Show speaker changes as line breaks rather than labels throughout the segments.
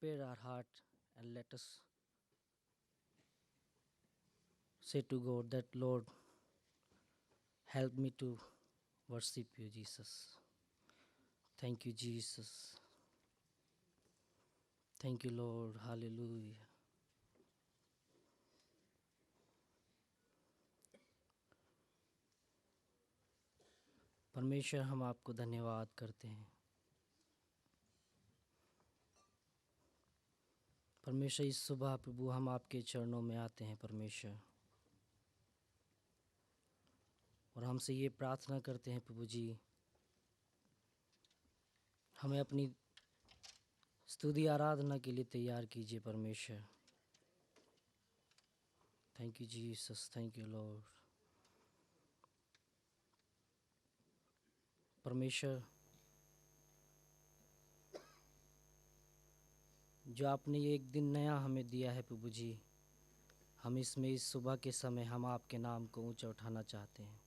prepare our heart and let us say to God that, Lord, help me to worship you, Jesus. Thank you, Jesus. Thank you, Lord. Hallelujah. परमेश्वर, हम आपको धन्यवाद करते हैं। परमेश्वर, इस सुबह प्रभु हम आपके चरणों में आते हैं परमेश्वर, और हमसे ये प्रार्थना करते हैं प्रभु जी, हमें अपनी स्तुति आराधना के लिए तैयार कीजिए परमेश्वर। Thank you Jesus, thank you Lord. परमेश्वर, जो आपने ये एक दिन नया हमें दिया है प्रभु जी, हम इसमें इस सुबह के समय हम आपके नाम को ऊंचा उठाना चाहते हैं।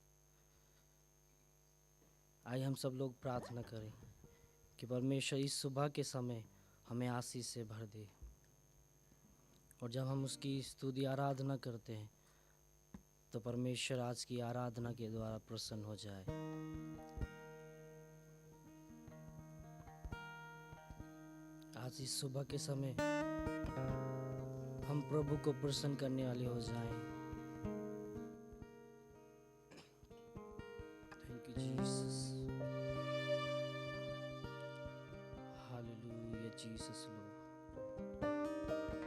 आइए हम सब लोग प्रार्थना करें कि परमेश्वर इस सुबह के समय हमें आशीष से भर दे, और जब हम उसकी स्तुति आराधना करते हैं तो परमेश्वर आज की आराधना के द्वारा प्रसन्न हो जाए। आज इस सुबह के समय हम प्रभु को प्रसन्न करने वाले हो जाएं। Thank you Jesus, hallelujah Jesus Lord,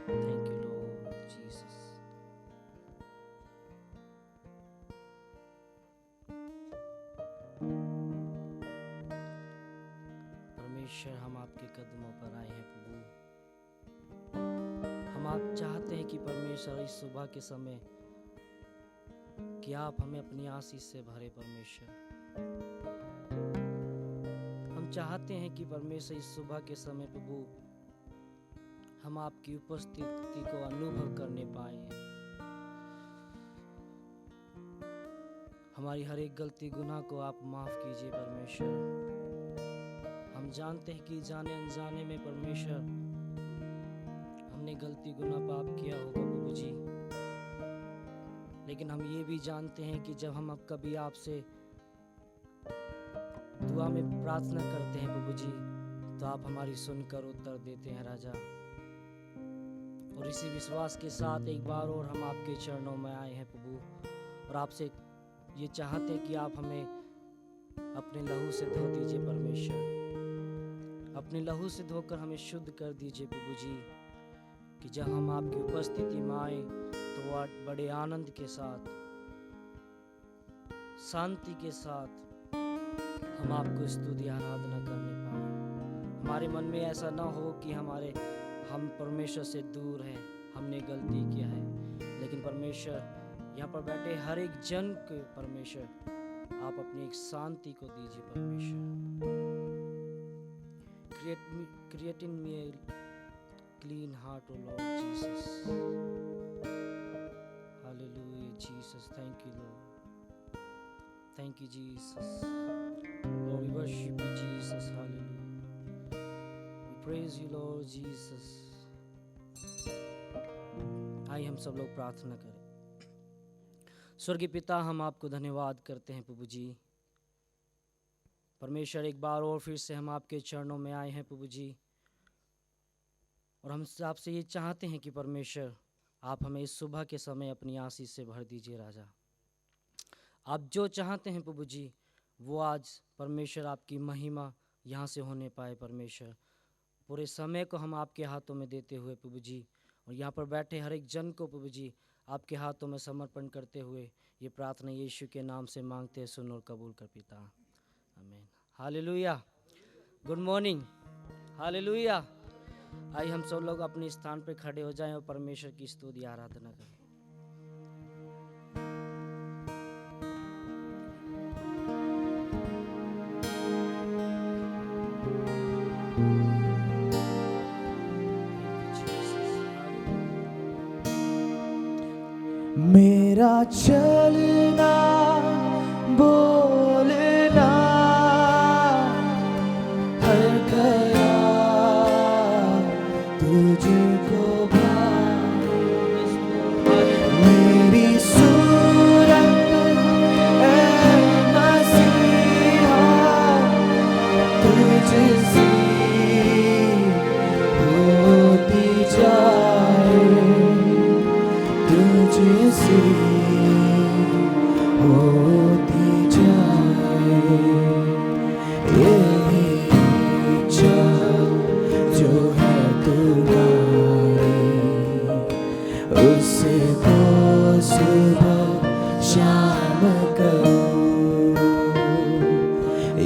thank you Lord Jesus. परमेश्वर, हम आपके कदमों पर आए हैं प्रभु। हम आप चाहते हैं कि परमेश्वर इस सुबह के समय कि आप हमें अपनी आशीष से भरे परमेश्वर। हम चाहते हैं कि परमेश्वर इस सुबह के समय प्रभु हम आपकी उपस्थिति को अनुभव करने पाए। हमारी हर एक गलती गुनाह को आप माफ कीजिए परमेश्वर। हम जानते हैं कि जाने अनजाने में परमेश्वर हमने गलती गुनाह पाप किया होगा प्रभु जी, लेकिन हम ये भी जानते हैं कि जब हम अब कभी आपसे दुआ में प्रार्थना करते हैं प्रभु जी, तो आप हमारी सुनकर उत्तर देते हैं राजा। और इसी विश्वास के साथ एक बार और हम आपके चरणों में आए हैं प्रभु, और आपसे ये चाहते हैं कि आप हमें अपने लहू से धो दीजिए परमेश्वर। अपने लहू से धोकर हमें शुद्ध कर दीजिए प्रभु जी, कि जब हम आपकी उपस्थिति में आए तो वो बड़े आनंद के साथ, शांति के साथ हम आपको स्तुति आराधना करने पाए। हमारे मन में ऐसा ना हो कि हम परमेश्वर से दूर हैं, हमने गलती किया है, लेकिन परमेश्वर यहाँ पर बैठे हर एक जन को परमेश्वर आप अपनी एक शांति को दीजिए परमेश्वर। Create in me a clean heart, O Lord Jesus. Hallelujah, Jesus. Thank you, Lord. Thank you, Jesus. Lord, we worship you, Jesus. Hallelujah. We praise you, Lord Jesus. आइए हम सब लोग प्रार्थना करें। स्वर्गीय पिता, हम आपको धन्यवाद करते हैं प्रभु जी। परमेश्वर, एक बार और फिर से हम आपके चरणों में आए हैं प्रभु जी, और हम आपसे ये चाहते हैं कि परमेश्वर आप हमें इस सुबह के समय अपनी आशीष से भर दीजिए राजा। आप जो चाहते हैं प्रभु जी वो आज परमेश्वर आपकी महिमा यहाँ से होने पाए परमेश्वर। पूरे समय को हम आपके हाथों में देते हुए प्रभु जी, और यहाँ पर बैठे हर एक जन को प्रभु जी आपके हाथों में समर्पण करते हुए ये प्रार्थना यीशु के नाम से मांगते हैं, सुन और कबूल कर पिता, आमीन। हालेलुया। Good morning. हालेलुया। आइए हम सब लोग अपने स्थान पर खड़े हो जाएं और परमेश्वर की स्तुति आराधना करें।
मेरा चलना बोलना हर गया तू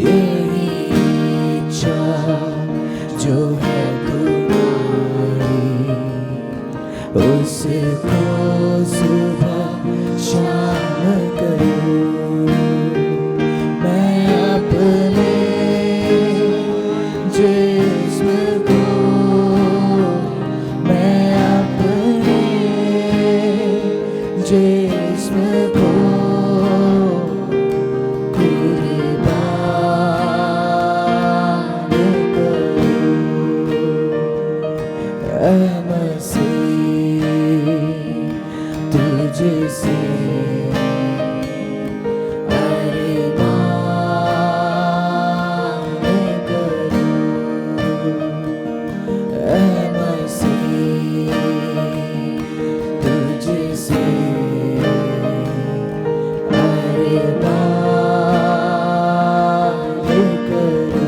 यही इच्छा जो है तुम्हारी, उसको सुबह शाम करूं। मैं अपने जिस्म को, मैं अपने जिस्म को कुर्बान करूं। ऐ मसीह तुझसे अरमान करूं। ऐ मसीह तुझसे अरमान करूं।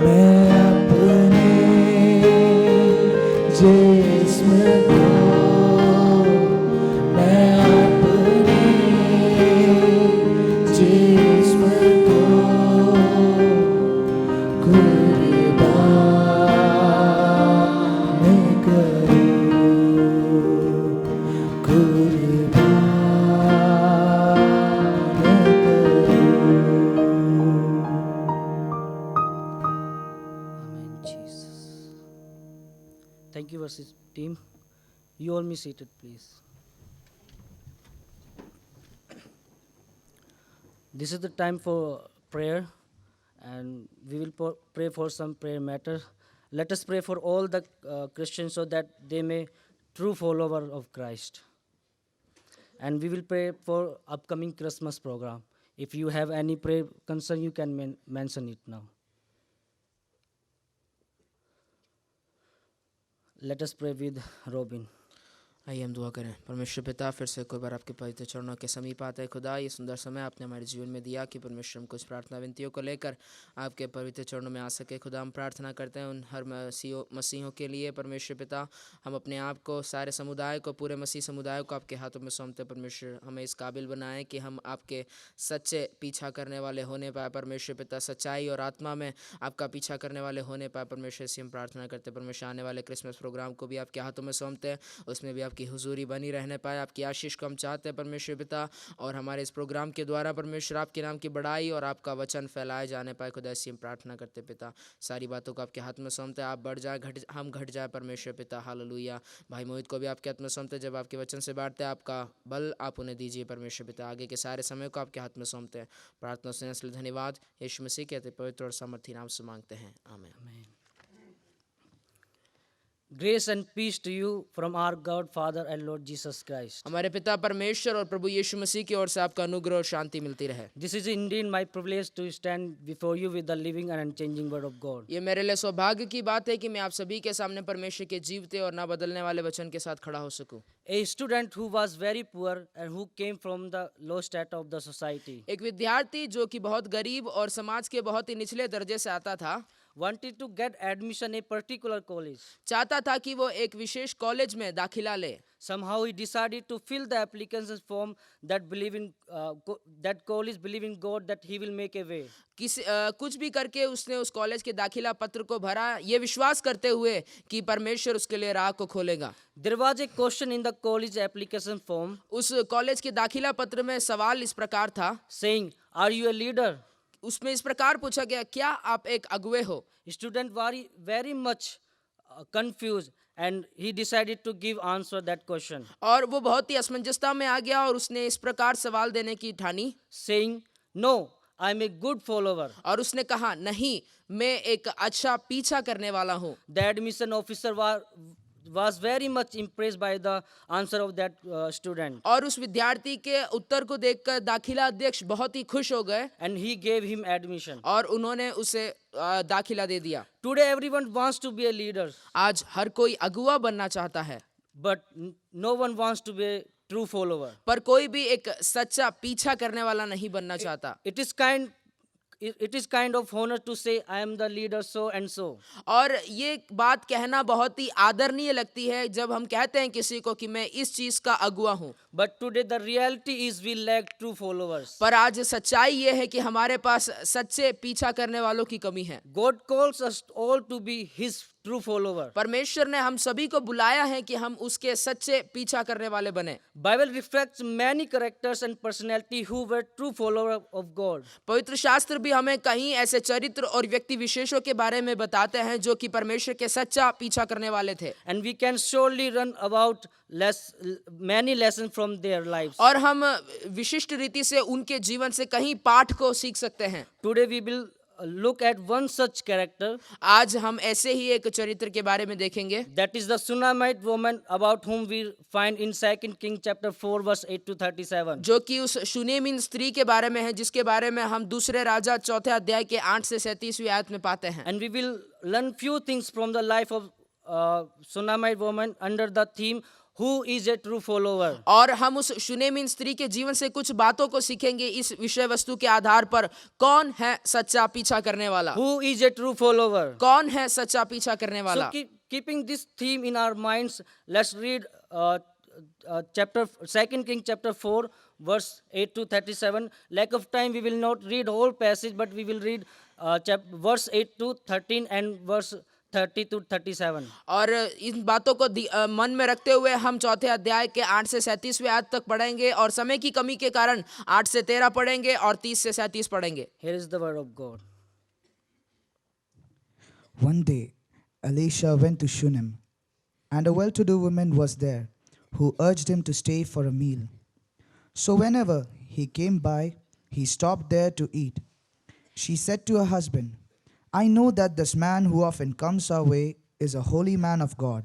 मैं अपने जिस्म को, मैं अपने जिस्म को कुर्बान करूं, कुर्बान करूं।
Amen, Jesus. Thank you, worship team. You all be seated, please. This is the time for prayer, and we will pray for some prayer matter. Let us pray for all the Christians so that they may true follower of Christ. And we will pray for upcoming Christmas program. If you have any prayer concern, you can mention it now. Let us pray with Robin.
आइए हम दुआ करें। परमेश्वर पिता, फिर से कोई बार आपके पवित्र चरणों के समीप आते हैं खुदा। ये सुंदर समय आपने हमारे जीवन में दिया कि परमेश्वर हम कुछ प्रार्थना विनतियों को लेकर आपके पवित्र चरणों में आ सके खुदा। हम प्रार्थना करते हैं उन हर मसीहों के लिए परमेश्वर पिता। हम अपने आप को, सारे समुदाय को, पूरे मसीह समुदाय को आपके हाथों में सौंपते हैं परमेश्वर। हमें इस काबिल बनाएं कि हम आपके सच्चे पीछा करने वाले होने पाए परमेश्वर पिता। सच्चाई और आत्मा में आपका पीछा करने वाले होने पाए परमेश्वर से हम प्रार्थना करते हैं परमेश्वर। आने वाले क्रिसमस प्रोग्राम को भी आपके हाथों में सौंपते हैं, उसमें भी आपकी हुजूरी बनी रहने पाए। आपकी आशीष को हम चाहते हैं परमेश्वर पिता, और हमारे इस प्रोग्राम के द्वारा परमेश्वर आपके नाम की बड़ाई और आपका वचन फैलाए जाने पाए खुदा। ऐसी हम प्रार्थना करते पिता। सारी बातों को आपके हाथ में सौंपते हैं। आप बढ़ जाए, हम घट जाए परमेश्वर पिता। हालेलुया। भाई मोहित को भी आपके हाथ में सौंपते हैं। जब आपके वचन से बांटते हैं, आपका बल आप उन्हें दीजिए परमेश्वर पिता। आगे के सारे समय को आपके हाथ में सौंपते हैं। प्रार्थना से इसलिए धन्यवाद यीशु मसीह कहते पवित्र और सामर्थी नाम से मांगते हैं, आमीन।
Grace and peace to you from our God, Father and Lord Jesus Christ.
हमारे पिता परमेश्वर और प्रभु यीशु मसीह की ओर से आपका अनुग्रह और शांति मिलती रहे।
This is indeed my privilege to stand before you with the living and unchanging word of God.
ये मेरे लिए सौभाग्य की बात है कि मैं आप सभी के सामने परमेश्वर के जीवते और ना बदलने वाले वचन के साथ खड़ा हो सकूं।
A student who was very poor and who came from the low strata of the society
एक विद्यार्थी जो कि बहुत गरीब और समाज के बहुत ही निचले दर्जे से आता था,
wanted to get admission in a particular college.
चाहता था कि वो एक विशेष कॉलेज में दाखिला ले।
Somehow he decided to fill the application form that that college believe in God that he will make a way.
कुछ भी करके उसने उस कॉलेज के दाखिला पत्र को भरा, ये विश्वास करते हुए कि परमेश्वर उसके लिए राह को खोलेगा।
There was a question in the college application form
उस कॉलेज के दाखिला पत्र में सवाल इस प्रकार था,
saying, "Are you a leader?"
उसमें इस प्रकार पूछा गया, क्या आप एक अगुवे हो?
Student very much confused and he decided to give answer that question,
और वो बहुत ही असमंजसता में आ गया और उसने इस प्रकार सवाल देने की ठानी,
saying, "No, I am a good follower."
और उसने कहा, नहीं, मैं एक अच्छा पीछा करने वाला हूँ।
The admission officer was very much impressed by the answer of that student,
और उस विद्यार्थी के उत्तर को देखकर दाखिला अध्यक्ष बहुत ही खुश हो गए
and he gave him admission.
और उन्होंने उसे दाखिला दे दिया।
Today everyone wants to be a leader,
आज हर कोई अगुवा बनना चाहता है,
but no one wants to be a true follower.
पर कोई भी एक सच्चा पीछा करने वाला नहीं बनना चाहता।
It is kind it is kind of honor to say I am the leader so and so.
और ये बात कहना बहुत ही आदरणीय लगती है जब हम कहते हैं किसी को कि मैं इस चीज का अगुआ हूँ।
But today the reality is we lack true followers.
पर आज सच्चाई ये है कि हमारे पास सच्चे पीछा करने वालों की कमी है।
God calls us all to be his true follower.
परमेश्वर ने हम सभी को बुलाया है कि हम उसके सच्चे पीछा करने वाले बने।
Bible reflects many characters and personality who were true follower of God.
पवित्र शास्त्र भी हमें कहीं ऐसे चरित्र और व्यक्ति विशेषों के बारे में बताते हैं जो कि परमेश्वर के सच्चा पीछा करने वाले थे।
And we can surely run about many lessons from their lives.
और हम विशिष्ट रीति से उनके जीवन से कहीं पाठ को सीख सकते हैं।
Today we will look at one such character.
आज हम ऐसे ही एक चरित्र के बारे में देखेंगे।
That is the Shunammite woman about whom we find in 2 Kings chapter 4 verse 8 to 37.
जो कि उस शूनेमिन स्त्री के बारे में है जिसके बारे में हम दूसरे राजा चौथे अध्याय के 8 से 37वीं आयत में पाते हैं।
And we will learn few things from the life of Shunammite woman under the theme who is a true follower.
और हम उस शूनेमिन स्त्री के जीवन से कुछ बातों को सीखेंगे इस विषय वस्तु के आधार पर। कौन है सच्चा पीछा करने वाला?
Who is a true follower?
कौन है सच्चा पीछा करने वाला?
So keeping this theme in our minds, let's read chapter 2 Kings chapter 4 verse 8 to 37. Lack of time we will not read whole passage, but we will read verse 8 to 13 and verse 30 to 37.
और इन बातों को मन में रखते हुए हम चौथे अध्याय के 8 से 37वें आयत तक पढ़ेंगे और समय की कमी के कारण 8 से 13 पढ़ेंगे और 30 से 37 पढ़ेंगे।
Here is the word of God.
One day, Elisha went to Shunem, and a well-to-do woman was there, who urged him to stay for a meal. So whenever he came by, he stopped there to eat. She said to her husband, "I know that this man who often comes our way is a holy man of God.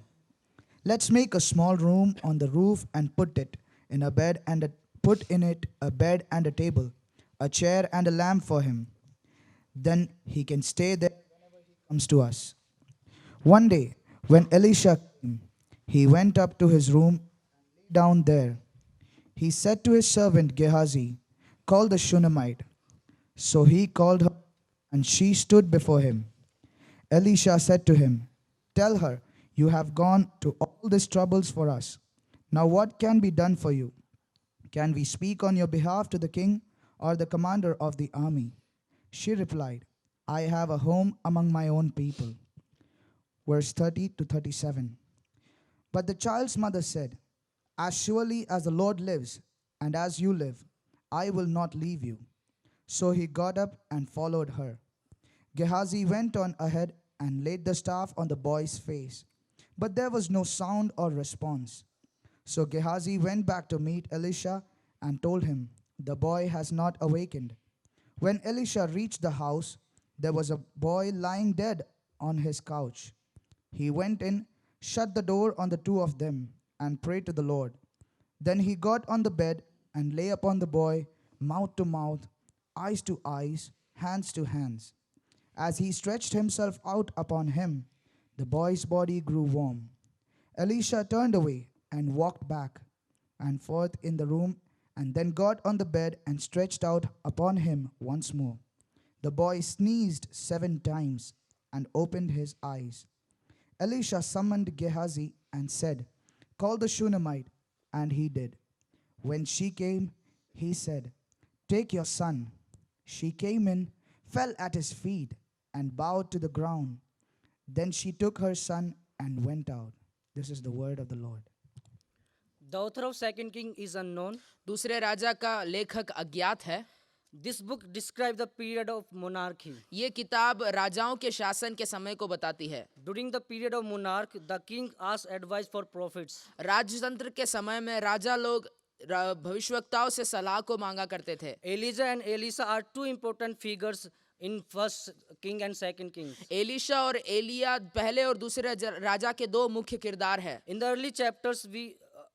Let's make a small room on the roof and put in it a bed and a table, a chair and a lamp for him. Then he can stay there whenever he comes to us." One day, when Elisha came, he went up to his room and lay down there. He said to his servant Gehazi, "Call the Shunammite." So he called her, and she stood before him. Elisha said to him, "Tell her, you have gone to all these troubles for us. Now what can be done for you? Can we speak on your behalf to the king or the commander of the army?" She replied, "I have a home among my own people." Verse 30 to 37. But the child's mother said, "As surely as the Lord lives, and as you live, I will not leave you." So he got up and followed her. Gehazi went on ahead and laid the staff on the boy's face, but there was no sound or response. So Gehazi went back to meet Elisha and told him, "The boy has not awakened." When Elisha reached the house, there was a boy lying dead on his couch. He went in, shut the door on the two of them, and prayed to the Lord. Then he got on the bed and lay upon the boy, mouth to mouth, eyes to eyes, hands to hands. As he stretched himself out upon him, the boy's body grew warm. Elisha turned away and walked back and forth in the room, and then got on the bed and stretched out upon him once more. The boy sneezed 7 times and opened his eyes. Elisha summoned Gehazi and said, "Call the Shunammite," and he did. When she came, he said, "Take your son." She came in, fell at his feet, and bowed to the ground. Then she took her son and went out. This is the word of the Lord.
The author of 2 King is unknown.
दूसरे राजा का लेखक अज्ञात है।
This book describes the period of monarchy.
ये किताब राजाओं के शासन के समय को बताती है।
During the period of monarch, the king asked advice for prophets.
राजतंत्र के समय में राजा लोग भविष्यवक्ताओं से सलाह को मांगा करते थे।
Elijah and Elisha are two important figures in 1 King and 2 Kings.
Elisha और एलिया पहले और दूसरे राजा के दो मुख्य किरदार है।
In the early chapters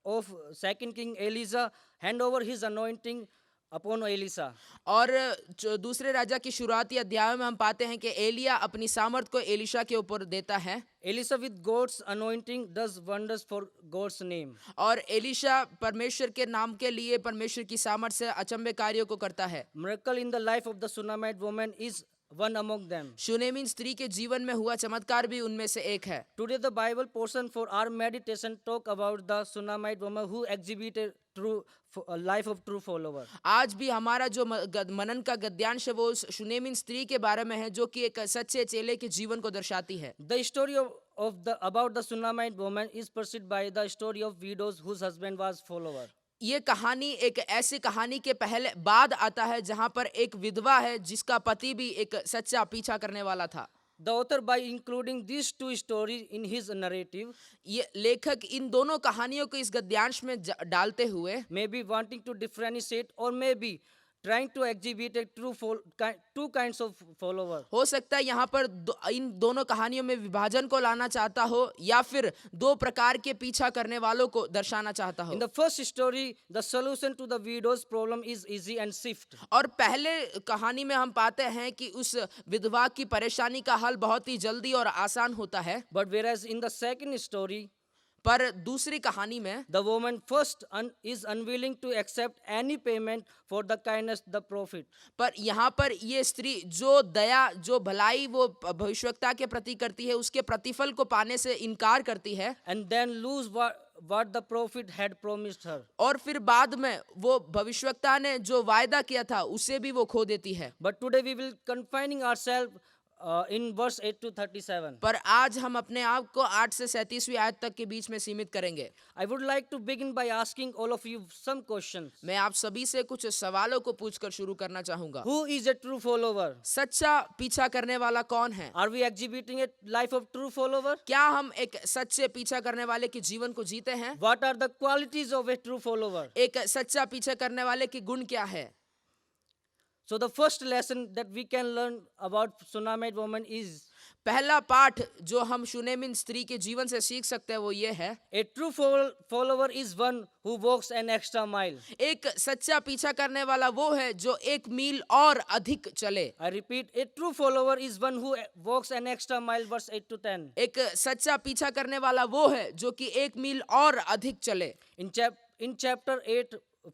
of 2 King, Elijah hand over his anointing upon Elisha.
और जो दूसरे राजा की शुरुआती अध्यायों में हम पाते हैं कि एलिया अपनी सामर्थ को एलिशा के ऊपर देता है
Elisha with God's anointing does wonders for God's name.
और एलिशा परमेश्वर के नाम के लिए परमेश्वर की सामर्थ से अचंभे कार्यों को करता है।
Miracle in the life of the Shunammite woman is one among them.
शूनेमिन स्त्री के जीवन में हुआ चमत्कार भी उनमें से एक है।
Today the Bible portion for our meditation talk about the Shunammite woman who exhibited true a life of true follower.
आज भी हमारा जो मनन का गद्यांश है वो उस शूनेमिन स्त्री के बारे में है जो कि एक सच्चे चेले के जीवन को दर्शाती है।
The story of the about the Shunammite woman is preceded by the story of widows whose husband was follower.
ये कहानी एक ऐसी कहानी के पहले बाद आता है जहां पर एक विधवा है जिसका पति भी एक सच्चा पीछा करने वाला था।
The author, by including these two stories in his narrative,
ये लेखक इन दोनों कहानियों को इस गद्यांश में डालते हुए
may be wanting to differentiate or maybe trying to exhibit a two kinds of follower.
हो सकता है यहाँ पर इन दोनों कहानियों में विभाजन को लाना चाहता हो या फिर दो प्रकार के पीछा करने वालों को दर्शाना चाहता हो।
In the first story, the solution to the widow's problem is easy and swift.
और पहले कहानी में हम पाते हैं कि उस विधवा की परेशानी का हल बहुत ही जल्दी और आसान होता है।
But whereas in the second story,
पर दूसरी कहानी में
the woman first is unwilling to accept any payment for the kindness the prophet.
पर यहाँ पर ये स्त्री जो दया जो भलाई वो भविष्यवक्ता के प्रति करती है उसके प्रतिफल को पाने से इनकार करती है
And then lose what the prophet had promised her.
और फिर बाद में वो भविष्यवक्ता ने जो वायदा किया था उसे भी वो खो देती है।
But today we will confining ourselves in verse 8 to 37.
पर आज हम अपने आप को 8 से 37वीं आयत तक के बीच में सीमित करेंगे।
I would like to begin by asking all of you some questions.
मैं आप सभी से कुछ सवालों को पूछकर शुरू करना चाहूंगा।
Who is a true follower?
सच्चा पीछा करने वाला कौन है?
Are we exhibiting a life of true follower?
क्या हम एक सच्चे पीछा करने वाले के जीवन को जीते हैं?
What are the qualities of a true follower?
एक सच्चा पीछा करने वाले के गुण क्या है?
So the first lesson that we can learn about Shunammite woman is
पहला पाठ जो हम शूनेमिन स्त्री के जीवन से सीख सकते हैं वो ये है,
a true follower is one who walks an extra mile.
एक सच्चा पीछा करने वाला वो है जो 1 मील और अधिक चले।
I repeat, a true follower is one who walks an extra mile, verse 8 to 10.
एक सच्चा पीछा करने वाला वो है जो कि 1 मील और अधिक चले।
In chapter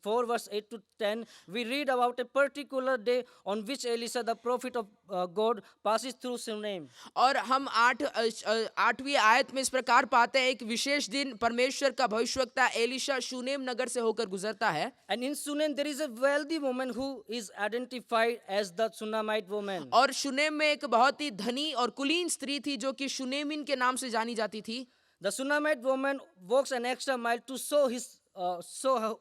4 verse 8 to 10, we read about a particular day on which Elisha the prophet of God passes through Shunem.
और हम 8वीं आयत में इस प्रकार पाते हैं एक विशेष दिन परमेश्वर का भविष्यवक्ता एलिशा शूनेम नगर से होकर गुजरता है।
And in Shunem there is a wealthy woman who is identified as the Shunammite woman.
और शूनेम में एक बहुत ही धनी और कुलीन स्त्री थी जो कि शूनेमिन के नाम से जानी जाती थी।
The Shunammite woman walks an extra mile to show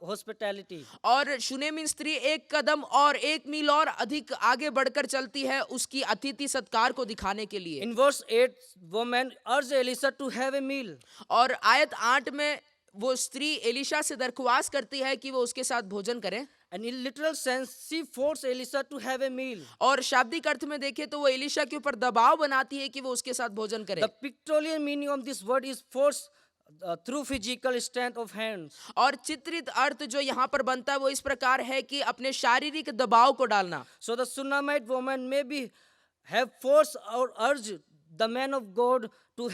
hospitality.
और शूनेमिन स्त्री 1 कदम और 1 मील और अधिक आगे बढ़कर चलती है उसकी अतिथि सत्कार को दिखाने के लिए।
In verse 8, woman urged Elisha to have a meal.
और आयत 8 में वो स्त्री एलिशा से दरख्वास्त करती है कि वो उसके साथ भोजन करे।
And in literal sense, she forced Elisha to have a meal.
और शाब्दिक अर्थ में देखें तो वो एलिशा के ऊपर दबाव बनाती है कि वो उसके साथ भोजन करे।
The pictorial meaning of this word is force through physical strength of hands.
और चित्रित अर्थ जो यहाँ पर बनता है वो इस प्रकार है कि अपने शारीरिक दबाव को डालना।
So the Shunammite woman maybe have forced or urged the man of God to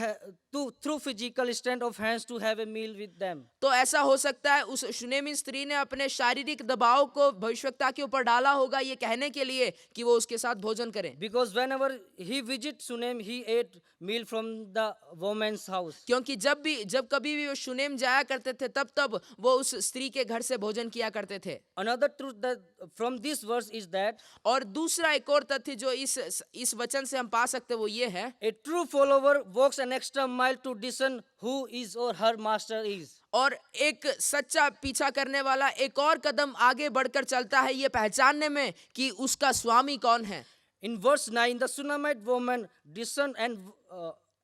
through physical strength of hands to have a meal with them.
तो ऐसा हो सकता है उस शूनेमिन स्त्री ने अपने शारीरिक दबाव को भविष्यवक्ता के ऊपर डाला होगा ये कहने के लिए कि वो उसके साथ भोजन करें।
Because whenever he visited Shunem, he ate meal from the woman's house.
क्योंकि जब कभी भी वो शूनेम जाया करते थे तब वो उस स्त्री के घर से भोजन किया करते थे।
Another truth that from this verse is that
और दूसरा एक और तथ्य जो इस वचन से हम पा सकते वो ये है,
a true follower walks an extra mile to discern who is or her master is.
और एक सच्चा पीछा करने वाला एक और कदम आगे बढ़कर चलता है ये पहचानने में कि उसका स्वामी कौन है।
In verse 9, the Shunammite woman discerned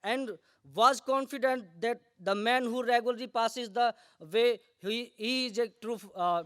and was confident that the man who regularly passes the way, he is a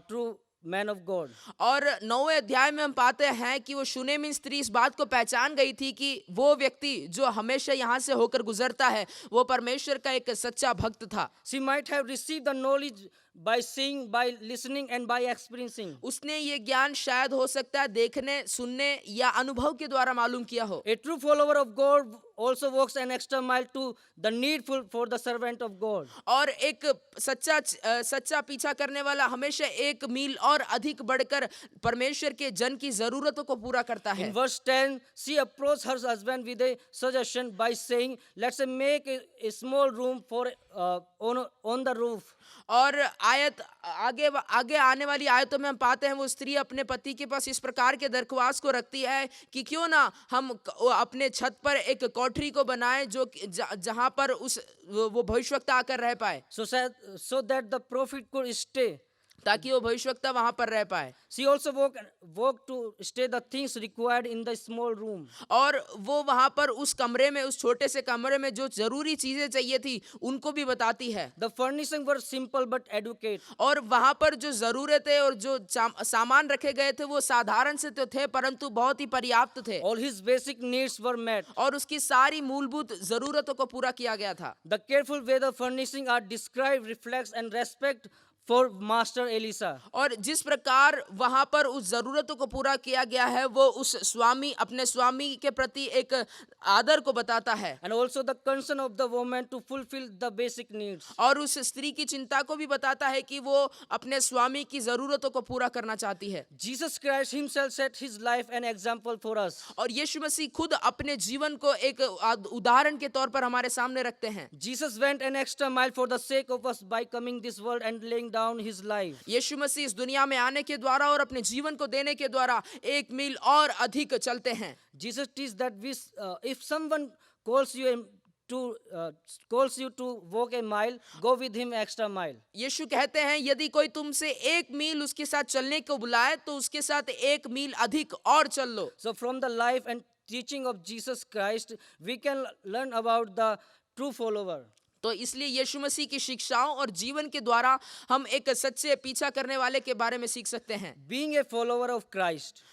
true man of God.
और 9वें अध्याय में हम पाते हैं कि वो शूनेमिन स्त्री इस बात को पहचान गई थी कि वो व्यक्ति जो हमेशा यहाँ से होकर गुजरता है वो परमेश्वर का एक सच्चा भक्त था।
She might have received the knowledge by seeing, by listening, and by experiencing.
उसने ये ज्ञान शायद हो सकता है देखने, सुनने या अनुभव के द्वारा मालूम किया हो।
A true follower of God also walks an extra mile to the needful for the servant of God.
और एक सच्चा पीछा करने वाला हमेशा एक मील और अधिक बढ़कर परमेश्वर के जन की जरूरतों को पूरा करता है।
In verse 10, she approached her husband with a suggestion by saying, let's make a small room for on the roof.
और आयत आगे आने वाली आयतों में हम पाते हैं वो स्त्री अपने पति के पास इस प्रकार के दरख्वास्त को रखती है कि क्यों ना हम अपने छत पर एक कोठरी को बनाएं जो जहां पर वो भविष्यवक्ता आकर रह पाए,
So that the prophet could stay.
ताकि वो भविष्यवक्ता वहां पर रह पाए।
She also walked to stay the things required in the small room.
और वो वहां पर उस कमरे में, उस छोटे से कमरे में जो जरूरी चीजें चाहिए थी उनको भी बताती है।
The furnishings were simple but adequate.
और वहां पर जो जरूरतें और जो सामान रखे गए थे वो साधारण से तो थे परंतु बहुत ही पर्याप्त थे।
All his basic needs were met.
और उसकी सारी मूलभूत जरूरतों को पूरा किया गया था।
The careful way the furnishings are described reflects and respect for Master Elisha.
और जिस प्रकार वहां पर उस जरूरतों को पूरा किया गया है वो उस स्वामी अपने स्वामी के प्रति एक आदर को बताता है।
And also the concern of the woman to fulfill the basic needs.
और उस स्त्री की चिंता को भी बताता है कि वो अपने स्वामी की जरूरतों को पूरा करना चाहती है।
Jesus Christ himself set his life an example for us.
और यीशु मसीह खुद अपने जीवन को एक उदाहरण के तौर पर हमारे सामने रखते हैं।
Jesus went an extra mile for the sake of us by coming this world and laying down his life.
यीशु मसीह इस दुनिया में आने के द्वारा और अपने जीवन को देने के द्वारा एक मील और अधिक चलते हैं।
Jesus teaches that if someone calls you to walk a mile, go with him extra mile.
यीशु कहते हैं यदि कोई तुमसे एक मील उसके साथ चलने को बुलाए तो उसके साथ एक मील अधिक और चल लो।
So from the life and teaching of Jesus Christ, we can learn about the true follower.
तो इसलिए यीशु मसीह की शिक्षाओं और जीवन के द्वारा हम एक सच्चे पीछा करने वाले के बारे में सीख सकते हैं।
Being a follower of Christ,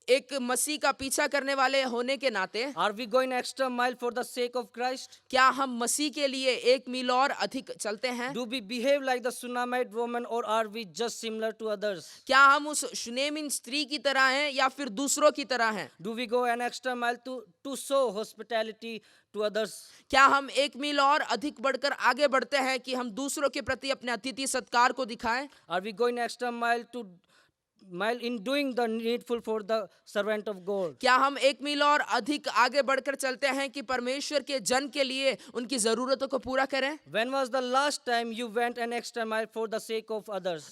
एक मसीह का पीछा करने वाले होने के नाते
are we going extra mile for the sake of Christ?
क्या हम मसीह के लिए एक मील और अधिक चलते हैं?
Do we behave like the Shunammite woman or are we just similar to others?
क्या हम उस शुनेमिन स्त्री की तरह हैं या फिर दूसरों की तरह हैं?
Do we go an extra mile to show hospitality to others?
क्या हम एक मील और अधिक बढ़कर आगे बढ़ते हैं कि हम दूसरों के प्रति अपने अतिथि सत्कार को दिखाएं?
Are we going extra mile in doing the needful for the servant of God?
क्या हम एक मील और अधिक आगे बढ़कर चलते हैं कि परमेश्वर के जन के लिए उनकी जरूरतों को पूरा करें?
When was the last time you went an extra mile for the sake of others?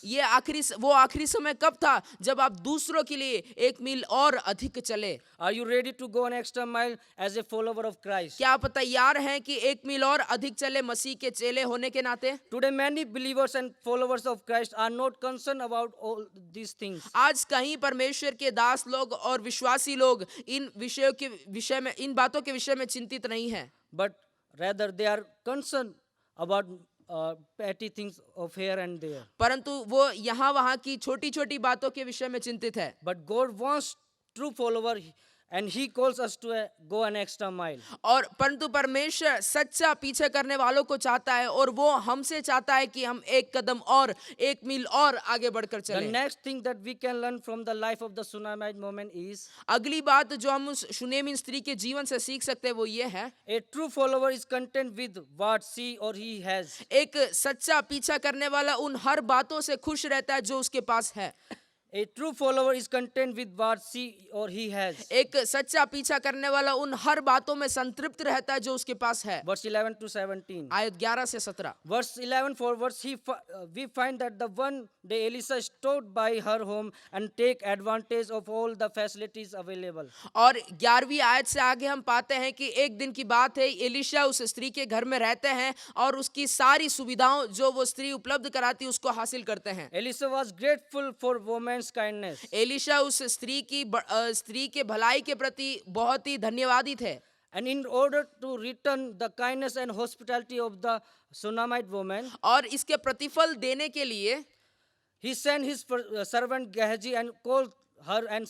वो आखिरी समय कब था जब आप दूसरों के लिए एक मील और अधिक चले?
Are you ready to go an extra mile as a follower of Christ?
क्या आप तैयार हैं कि एक मील और अधिक चले मसीह के चेले होने के नाते?
Today many believers and followers of Christ are not concerned about all these things.
आज कहीं परमेश्वर के दास लोग और विश्वासी लोग इन विषयों के विषय में, इन बातों के विषय में चिंतित नहीं हैं,
But rather they are concerned about petty things of here and there.
परंतु वो यहाँ वहाँ की छोटी छोटी बातों के विषय में चिंतित है।
But God wants true follower and he calls us to go an extra mile.
और परंतु परमेश्वर सच्चा पीछे करने वालों को चाहता है और वो हमसे चाहता है कि हम एक कदम और एक मील और आगे बढ़कर
The
चलें।
next thing that we can learn from the life of the Shunammite woman is
अगली बात जो हम उस शुनेमिन स्त्री के जीवन से सीख सकते हैं वो ये है,
a true follower is content with what she or he has.
एक सच्चा पीछा करने वाला उन हर बातों से खुश रहता है जो उसके पास है।
A true follower is content with what she or he has.
एक सच्चा पीछा करने वाला उन हर बातों में संतृप्त रहता है जो उसके पास है।
Verse 11 to 17.
आयत 11 से 17।
Verse 11 forwards, we find that the one day Elisha stopped by her home and take advantage of all the facilities available.
और 11वीं आयत से आगे हम पाते हैं कि एक दिन की बात है, एलिशा उस स्त्री के घर में रहते हैं और उसकी सारी सुविधाओं जो वो स्त्री उपलब्ध कराती उसको हासिल करते हैं।
Elisha was grateful for woman's kindness.
Elisha उस स्त्री के भलाई के प्रति बहुत ही धन्यवादी थे।
And in order to return the kindness and hospitality of the Shunammite woman,
और इसके प्रतिफल देने के लिए
he sent his servant Gehazi and called her and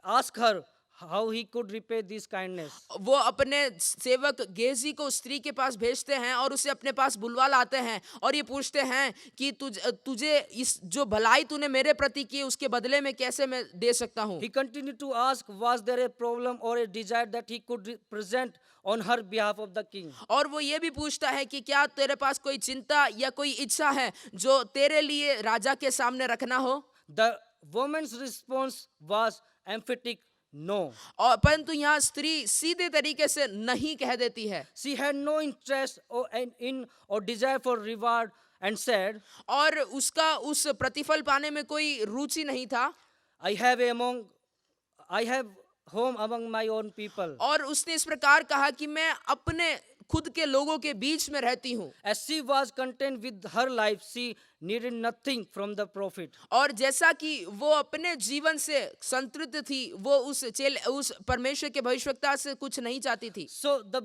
asked her, how he could repay this kindness.
वो अपने सेवक गेजी को स्त्री के पास भेजते हैं और उसे अपने पास बुलवा लाते हैं और ये पूछते हैं कि तुझे इस जो भलाई तूने मेरे प्रति की उसके बदले में कैसे मैं दे सकता हूँ.
He continued to ask, was there a problem or a desire that he could present on her behalf of the king?
और वो ये भी पूछता है कि क्या तेरे पास कोई चिंता या कोई इच्छा है जो तेरे लिए राजा के सामने रखना हो.
The woman's response was emphatic no.
और परंतु यहाँ स्त्री सीधे तरीके से नहीं कह देती है.
She had no interest in or desire for reward and said,
और उसका उस प्रतिफल पाने में कोई रुचि नहीं था.
I have home among my own people.
और उसने इस प्रकार कहा कि मैं अपने खुद के लोगों के बीच में रहती हूँ.
As she was content with her life, she needed nothing from the prophet.
और जैसा कि वो अपने जीवन से संतृप्त थी, वो उस परमेश्वर के भविष्यवक्ता से कुछ नहीं चाहती थी.
So the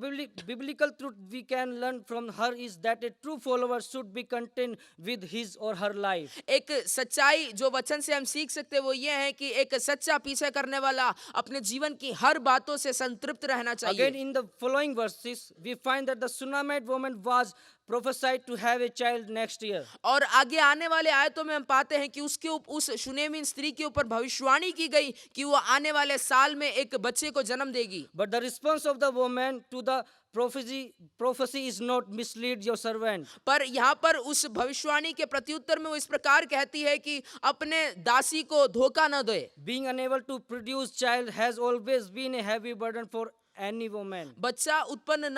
biblical truth we can learn from her is that a true follower should be content with his or her life.
एक सच्चाई जो वचन से हम सीख सकते हैं वो ये है कि एक सच्चा पीछा करने वाला अपने जीवन की हर बातों से संतृप्त रहना
Again,
चाहिए.
in the following verses, we find that the Shunammite woman was prophesied to have a child next year.
और आगे आने वाले आयतों में हम पाते हैं कि उस शुनेमिन स्त्री के ऊपर भविष्यवाणी की गई कि वो आने वाले साल में एक बच्चे को जन्म देगी.
But the response of the woman to the prophecy is not mislead your servant.
पर यहाँ पर उस भविष्यवाणी के प्रत्युत्तर में वो इस प्रकार कहती है कि अपने दासी को धोखा न दे.
Being unable to produce child has always been a heavy burden for any woman.
बच्चा उत्पन्न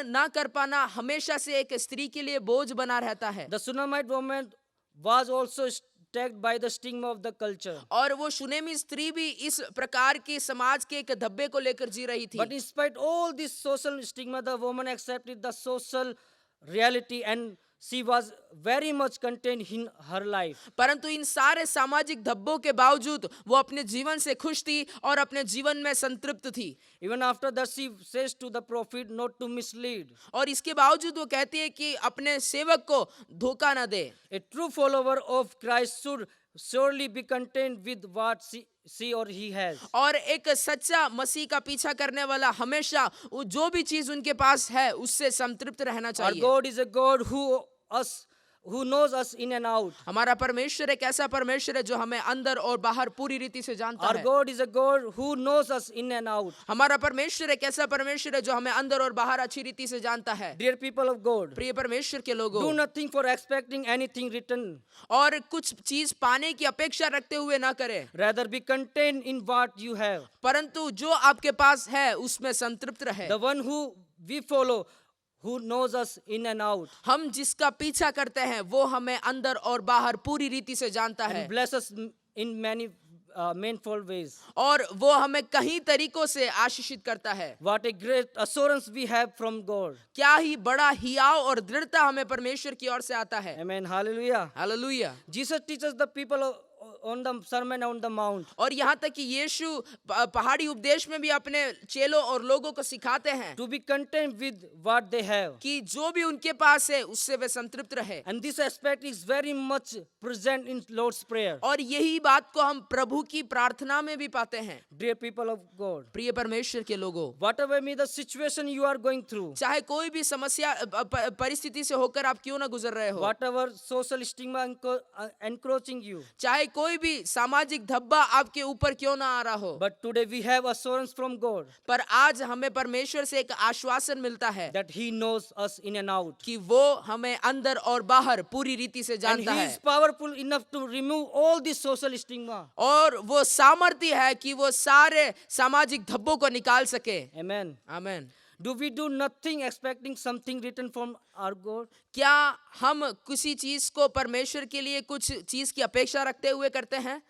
ना कर पाना हमेशा से एक स्त्री के लिए बोझ बना रहता है.
The Shunammite woman was also attacked by the stigma of the culture.
और वो शुनेमी स्त्री भी इस प्रकार की समाज के एक धब्बे को लेकर जी रही थी.
But in spite all this social stigma, the woman accepted the social reality and she was very much content in her life.
परंतु इन सारे सामाजिक धब्बों के बावजूद वो अपने जीवन से खुश थी और अपने जीवन में संतृप्त थी.
Even after that, she says to the prophet not to mislead.
और इसके बावजूद वो कहती है कि अपने सेवक को धोखा न दे.
A true follower of Christ should surely be content with what she or he has.
और एक सच्चा मसीह का पीछा करने वाला हमेशा जो भी चीज उनके पास है उससे संतृप्त रहना
Our
चाहिए.
God is a God who knows us in and out.
हमारा परमेश्वर एक ऐसा परमेश्वर है जो हमें अंदर और बाहर पूरी रीति से जानता
Our
है.
God is a God who knows us in and out.
हमारा परमेश्वर एक ऐसा परमेश्वर है जो हमें अंदर और बाहर अच्छी रीति से जानता है.
Dear people of God,
प्रिय परमेश्वर के लोगों,
do nothing for expecting anything written.
और कुछ चीज पाने की अपेक्षा रखते हुए ना करें,
Rather be content in what you have.
परंतु जो आपके पास है उसमें संतृप्त रहे.
The one who we follow, who knows us in and out,
हम जिसका पीछा करते हैं वो हमें अंदर और बाहर पूरी रीति से जानता है
and bless us in many manifold ways.
और वो हमें कई तरीकों से आशीषित करता है.
What a great assurance we have from God.
क्या ही बड़ा हियाव और दृढ़ता हमें परमेश्वर की ओर से आता है.
Amen. Hallelujah.
Hallelujah.
Jesus teaches the people on the Sermon on the Mount.
और यहाँ तक कि यीशु पहाड़ी उपदेश में भी अपने चेलों और लोगों को सिखाते हैं
To be content with what they have.
कि जो भी उनके पास है उससे वे संतृप्त रहे.
And this aspect is very much present in Lord's Prayer.
और यही बात को हम प्रभु की प्रार्थना में भी पाते हैं.
Dear people of God,
प्रिय परमेश्वर के लोगों,
whatever may the situation you are going through,
चाहे कोई भी समस्या परिस्थिति से होकर आप क्यों ना गुजर रहे हो,
whatever social stigma encroaching you,
चाहे कोई भी सामाजिक धब्बा आपके ऊपर क्यों ना आ रहा हो,
but today we have assurance from God
पर आज हमें परमेश्वर से एक आश्वासन मिलता है
that He knows us in and out.
कि वो हमें अंदर और बाहर पूरी रीति से
And
जानता
He
है.
is powerful enough to remove all this social stigma.
और वो सामर्थ्य है कि वो सारे सामाजिक धब्बों को निकाल सके.
Amen.
आमीन.
Do we do nothing expecting something written from our God?
क्या हम किसी चीज को परमेश्वर के लिए कुछ चीज की अपेक्षा रखते हुए करते हैं?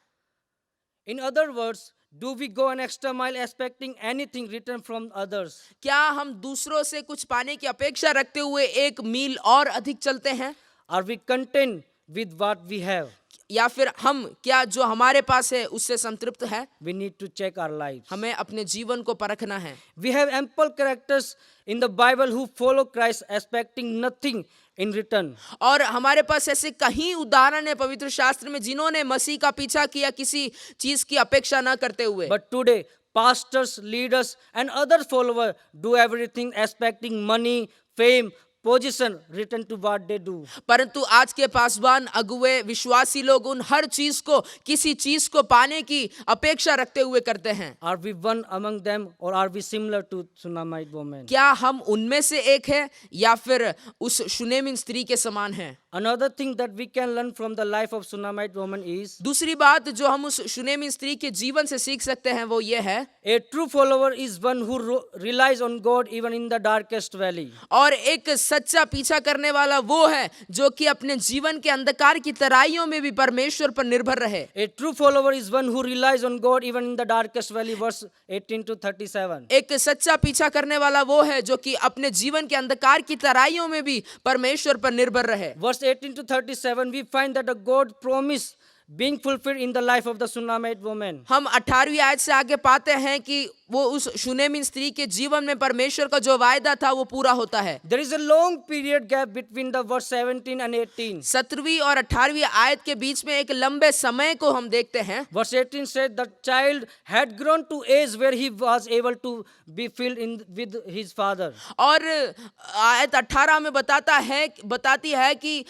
In other words, do we go an extra mile expecting anything written from others?
क्या हम दूसरों से कुछ पाने की अपेक्षा रखते हुए एक मील और अधिक चलते हैं?
Are we content with what we have?
या फिर हम क्या जो हमारे पास है उससे संतृप्त है?
We need to check our lives.
हमें अपने जीवन को परखना है।
We have ample characters in the Bible who follow Christ expecting nothing in return.
और हमारे पास ऐसे कई उदाहरण है पवित्र शास्त्र में जिन्होंने मसीह का पीछा किया किसी चीज की अपेक्षा न करते हुए।
But today, pastors, leaders, and other followers do everything expecting money, fame, position written to what they do.
परंतु आज के पासवान अगुए विश्वासी लोग उन हर चीज को किसी चीज को पाने की अपेक्षा रखते हुए करते हैं।
Are we one among them, or are we similar to Shunammite woman?
क्या हम उनमें से एक है या फिर उस शुनेमिन स्त्री के समान है?
Another thing that we can learn from the life of Shunammite woman is
दूसरी बात जो हम उस शुनेमिन स्त्री के जीवन से सीख सकते हैं वो ये है,
a true follower is one who relies on God even in the darkest valley.
और एक सच्चा पीछा करने वाला वो है जो कि अपने जीवन के अंधकार की तराइयों में भी परमेश्वर पर निर्भर रहे।
A true follower is one who relies on God even in the darkest valley, verse 18 to 37.
एक सच्चा पीछा करने वाला वो है जो कि अपने जीवन के अंधकार की तराइयों में भी परमेश्वर पर निर्भर रहे।
Verse 18 to 37, we find that a God promise being fulfilled in the life of the Shunammite woman.
हम 18वीं आयत से आगे पाते हैं कि वो उस शुनेमिन स्त्री के जीवन में परमेश्वर का जो वायदा था वो पूरा होता है।
There is a long period gap between the verse 17 and 18.
17वीं और 18वीं आयत के बीच में एक लंबे समय को हम देखते हैं।
Verse 18 said the child had grown to age where he was able to be filled in with his father.
और आयत 18 में बताती है कि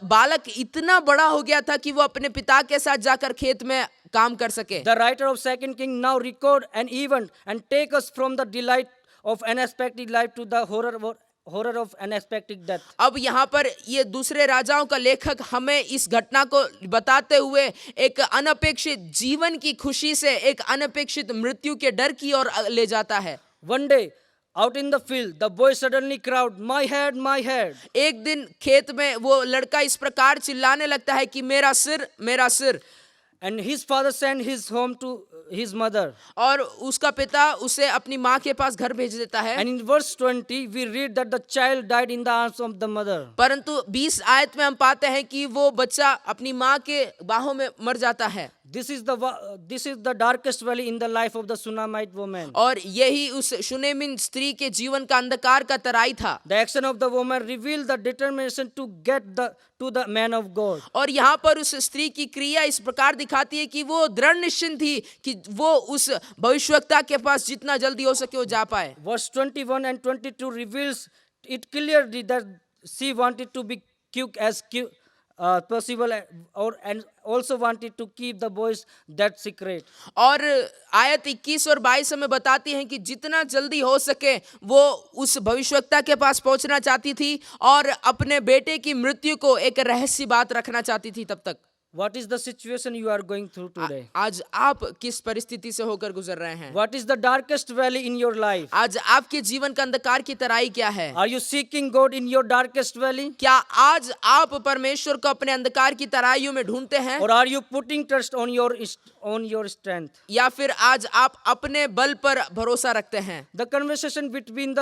बालक इतना बड़ा हो गया था कि वो अपने पिता के साथ जाकर खेत में काम कर सके।
The writer of 2 King now record an event and take us from the delight of unexpected life to the horror of unexpected death.
अब यहाँ पर ये दूसरे राजाओं का लेखक हमें इस घटना को बताते हुए एक अनपेक्षित जीवन की खुशी से एक अनपेक्षित मृत्यु के डर की ओर ले जाता है।
One day, out in the field, the boy suddenly cried, "My head, my head!"
एक दिन खेत में वो लड़का इस प्रकार चिल्लाने लगता है कि मेरा सिर, मेरा सिर।
And his father sent his home to his mother.
और उसका पिता उसे अपनी माँ के पास घर भेज देता है।
And in verse 20, we read that the child died in the arms of the mother.
परंतु 20 आयत में हम पाते हैं कि वो बच्चा अपनी माँ के बाहों में मर जाता है।
This is the darkest valley in the life of the Shunammite woman.
और यही उस शुनेमिन स्त्री के जीवन का अंधकार का तराई था।
The action of the woman revealed the determination to get to the man of God.
और यहाँ पर उस स्त्री की क्रिया इस प्रकार दिखाती है कि वो दृढ़ निश्चित थी कि वो उस भविष्यवक्ता के पास जितना जल्दी हो सके वो जा पाए।
Verse 21 and 22 reveals it clearly that she wanted to be quick as possible, and also wanted to keep the boys that secret.
और आयत 21 और 22 हमें बताती हैं कि जितना जल्दी हो सके वो उस भविष्यवक्ता के पास पहुंचना चाहती थी और अपने बेटे की मृत्यु को एक रहस्य बात रखना चाहती थी तब तक।
What is the situation you are going through today?
आज आप किस परिस्थिति से होकर गुजर रहे हैं?
What is the darkest valley in your life?
आज आपके जीवन का अंधकार की तराई क्या है?
Are you seeking God in your darkest valley?
क्या आज आप परमेश्वर को अपने अंधकार की तराइयों में ढूंढते हैं?
Or are you putting trust on your strength?
या फिर आज आप अपने बल पर भरोसा रखते हैं?
The conversation between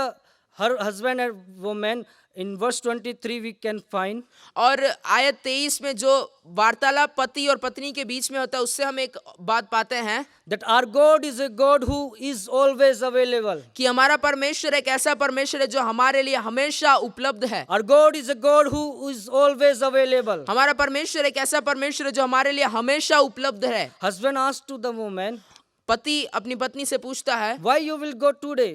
her husband and woman in verse 23 we can find.
और आयत 23 में जो वार्तालाप पति और पत्नी के बीच में होता है उससे हम एक बात पाते हैं
That our God is a God who is always available.
कि हमारा परमेश्वर एक ऐसा परमेश्वर है जो हमारे लिए हमेशा उपलब्ध है।
Our God is a God who is always available.
हमारा परमेश्वर एक ऐसा परमेश्वर है जो हमारे लिए हमेशा उपलब्ध है।
Husband asked to the woman,
पति अपनी पत्नी से पूछता है,
"Why you will go today?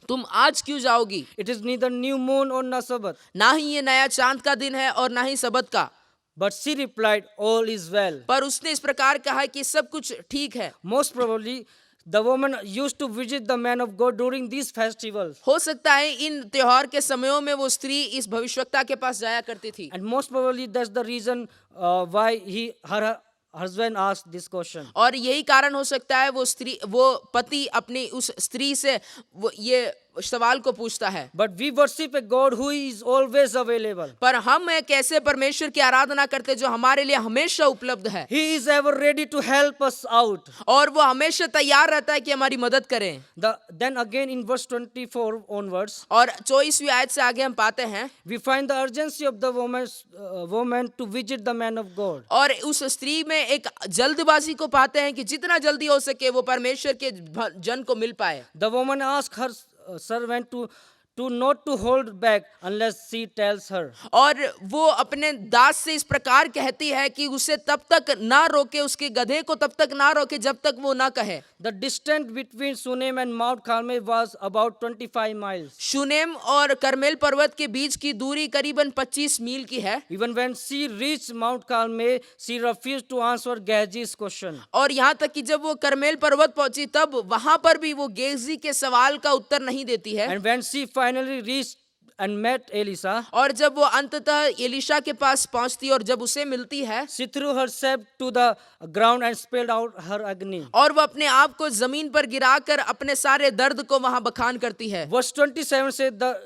तुम आज क्यों जाओगी?
It is neither new moon or no Sabbath."
ना ही ये नया चांद का दिन है और ना ही सबत का।
But she replied, "All is well."
पर उसने इस प्रकार कहा कि सब कुछ ठीक है।
Most probably, the woman used to visit the man of God during these festivals.
हो सकता है इन त्योहार के समयों में वो स्त्री इस भविष्यवक्ता के पास जाया करती थी।
And most probably that's the reason why her husband asked this question.
और यही कारण हो सकता है वो पति अपनी उस स्त्री से वो ये सवाल को पूछता है।
But we worship a God who is always available.
पर हम एक ऐसे परमेश्वर की आराधना करते जो हमारे लिए हमेशा उपलब्ध है,
He is ever ready to help us out.
और वो हमेशा तैयार रहता है कि हमारी मदद करें।
Then again in verse 24 onwards,
और 24वीं आयत से आगे हम पाते हैं,
we find the urgency of the woman to visit the man of God.
और उस स्त्री में एक जल्दबाजी को पाते हैं कि जितना जल्दी हो सके वो परमेश्वर के जन को मिल पाए।
The woman asked her servant to not to hold back unless she tells her.
और वो अपने दास से इस प्रकार कहती है कि उसे तब तक ना रोके, उसके गधे को तब तक ना रोके जब तक वो ना कहे।
The distance between Shunem and Mount Carmel was about 25 miles.
Shunem और करमेल पर्वत के बीच की दूरी करीबन 25 मील की है।
Even when she reached Mount Carmel, she refused to answer Gehazi's question.
और यहाँ तक कि जब वो करमेल पर्वत पहुंची तब वहां पर भी वो गेहजी के सवाल का उत्तर नहीं देती है।
And when she finally reached and met Elisha,
और जब वो अंततः एलीशा के पास पहुंचती और जब उसे मिलती है,
she threw herself to the ground and spilled out her agony.
और वो अपने आप को जमीन पर गिराकर अपने सारे दर्द को वहां बखान करती है।
Verse 27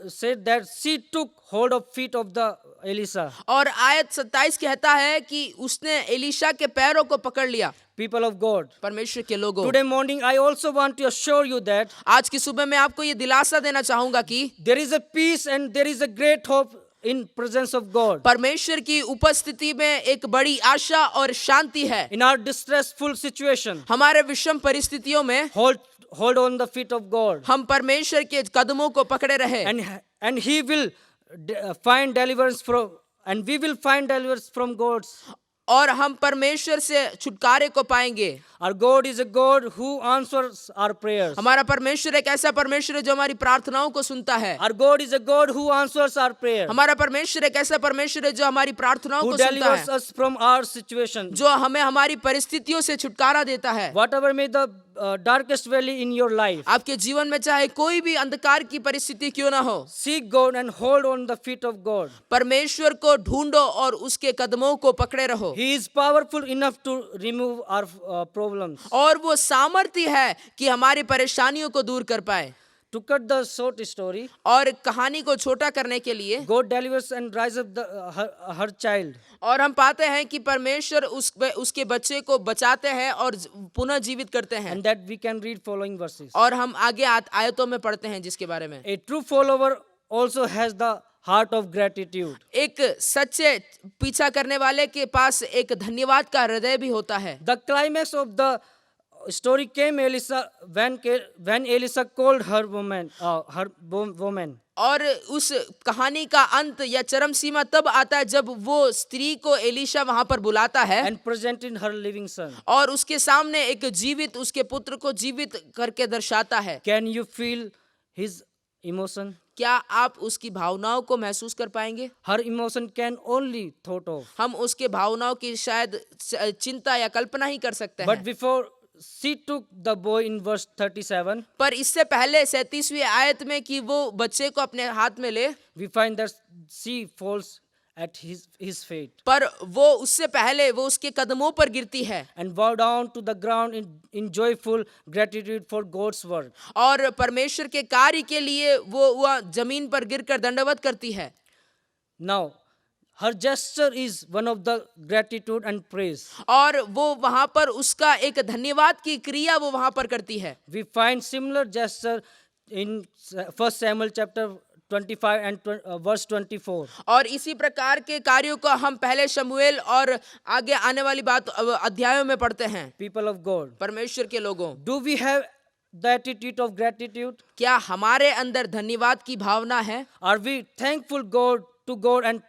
said that she took hold of feet of the Elisha.
और आयत 27 कहता है कि उसने एलीशा के पैरों को पकड़ लिया।
People of God,
परमेश्वर के लोगों,
today morning I also want to assure you that
आज की सुबह मैं आपको ये दिलासा देना चाहूंगा कि
there is a peace and there is a great hope in presence of God.
परमेश्वर की उपस्थिति में एक बड़ी आशा और शांति है।
In our distressful situation,
हमारे विषम परिस्थितियों में
hold on the feet of God,
हम परमेश्वर के कदमों को पकड़े रहे,
and He will find deliverance from, and we will find deliverance from God's.
और हम परमेश्वर से छुटकारे को पाएंगे।
Our God is a God who answers our prayers.
हमारा परमेश्वर एक ऐसा परमेश्वर है जो हमारी प्रार्थनाओं को सुनता है।
Our God is a God who answers our prayers.
हमारा परमेश्र एक ऐसा परमेश्वर है जो हमारी प्रार्थनाओं
Who
को सुनता
delivers
है,
us from our situation.
जो हमें हमारी परिस्थितियों से छुटकारा देता है।
Whatever may the darkest valley in your life,
आपके जीवन में चाहे कोई भी अंधकार की परिस्थिति क्यों ना हो,
seek God and hold on the feet of God.
परमेश्वर को ढूंढो और उसके कदमों को पकड़े रहो।
He is powerful enough to remove our problems.
और वो सामर्थ्य है कि हमारी परेशानियों को दूर कर पाए।
To cut the short story,
और कहानी को छोटा करने के लिए
God delivers and rise up her child.
और हम पाते हैं कि परमेश्वर उसके बच्चे को बचाते हैं और पुनः जीवित करते हैं।
And that we can read following verses.
और हम आगे आयतों में पढ़ते हैं जिसके बारे में।
A true follower also has the heart of gratitude.
एक सच्चे पीछा करने वाले के पास एक धन्यवाद का हृदय भी होता है।
The climax of the story came Elisha when Elisha called her woman.
और उस कहानी का अंत या चरम सीमा तब आता है जब वो स्त्री को एलीशा वहां पर बुलाता है
And presented her living son.
और उसके सामने एक जीवित उसके पुत्र को जीवित करके दर्शाता है।
Can you feel his emotion?
क्या आप उसकी भावनाओं को महसूस कर पाएंगे?
Her emotion can only thought of.
हम उसके भावनाओं की शायद चिंता या कल्पना ही कर सकते
But
हैं।
before she took the boy in verse 37,
पर इससे पहले 37वीं आयत में कि वो बच्चे को अपने हाथ में ले,
we find that she falls at his feet
पर वो उससे पहले वो उसके कदमों पर गिरती है
and bow down to the ground in joyful gratitude for God's work.
और परमेश्वर के कार्य के लिए वो जमीन पर गिरकर दंडवत करती है।
Now, her gesture is one of the gratitude and praise.
और वो वहां पर उसका एक धन्यवाद की क्रिया वो वहां पर करती है।
We find similar gesture in 1 Samuel chapter 25 and verse 24.
और इसी प्रकार के कार्यों को हम पहले शमूएल और आगे आने वाली बात अध्यायों में पढ़ते हैं।
People of God,
परमेश्वर के लोगों,
do we have the attitude of gratitude?
क्या हमारे अंदर धन्यवाद की भावना है?
Are we thankful to God and